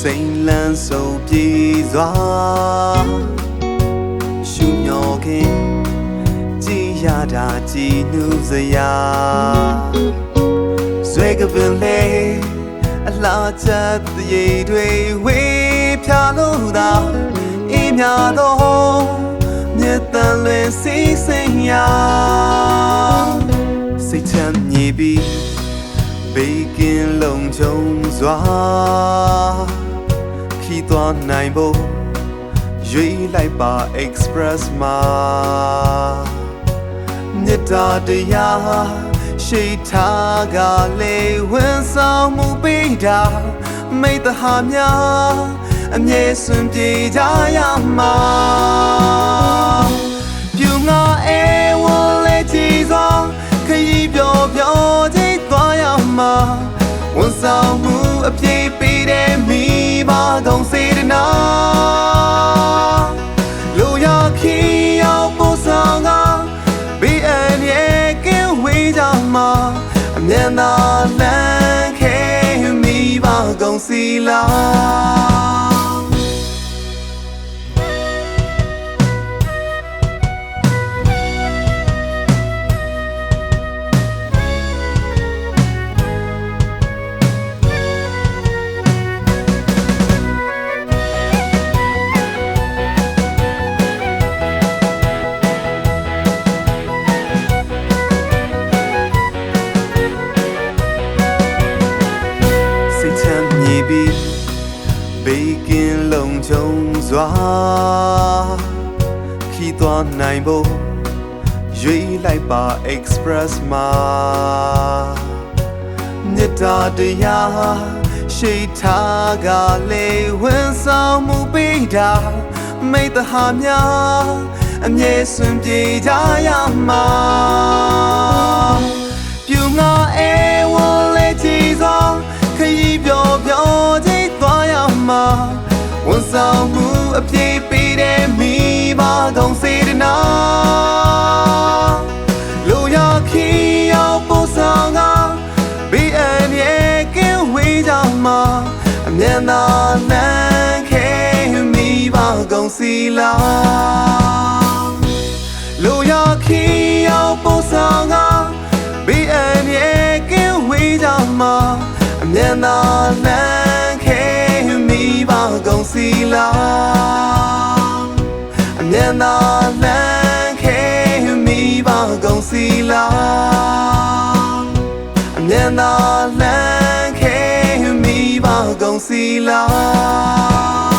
စိန်လန်းဆိုပြေးစွာရှုမျောခင်ကြည်ရတာကြည်နူးစရာဆွဲကပင်လေအလားချက်တွေတွေဝေးဖြာလို့သာအေးမြတော့မြတ်တန်လွင်စီးစိမ်ရာစိတ်ချမ်းမြေပြီးဘေးကင်းလုံခြုံစွာခီးသွားနိုင်ဖို့ရွေးလိုက်ပါ Express မှာမြတ်တာတရားရှိထားကလေးဝန်ဆောင်မှုပေးတာမိတ္တဟာများအမြဲစွန့်ပြေးကြရမှာပြူငါအေးဝလဲကြည်စွာခရီးပြောပြောကြည့်သွားရမှာဝန်ဆောင်မှုအပြည့်ပေးတဲ့မိဘကောင်းစေတနာလူရခီရောက်ပို့ဆောင်ကဘေးအန္တရာယ်ကင်းဝေးကြမှာအမြဲတမ်းလမ်းခဲမိဘကောင်းစီလားဘေးကင်းလုံခြုံစွာခီးသွားနိုင်ဖို့ရွေးလိုက်ပါ Express မှာမြတ်တာတရားရှိထားကလေးဝန်ဆောင်မှုပေးတာမိတ္တဟာများအမြဲစွန့်ပြေးကြရမှာပြူငါအေးဝလဲကြည်စွာခရီးပြောပြောကြည့်သွားရမှာဝန်ဆောင်မှုအပြည့်ပေးတဲ့မိဘကောင်းစေတနာလူရခီရောက်ပို့ဆောင်ကဘေးအန္တရာယ်ကင်းဝေးကြမှာအမြဲတမ်းလမ်းခဲမိဘကောင်းစီလားလူရခီရောက်ပို့ဆောင်ကဘေးအန္တရာယ်ကင်းဝေးကြမှာအမြဲတမ်းလမ်းခဲမိဘကောင်းစီလားအမြဲတမ်းလမ်းခဲမိဘကောင်းစီလားအမြဲတမ်းလမ်းခဲမိဘကောင်းစီလား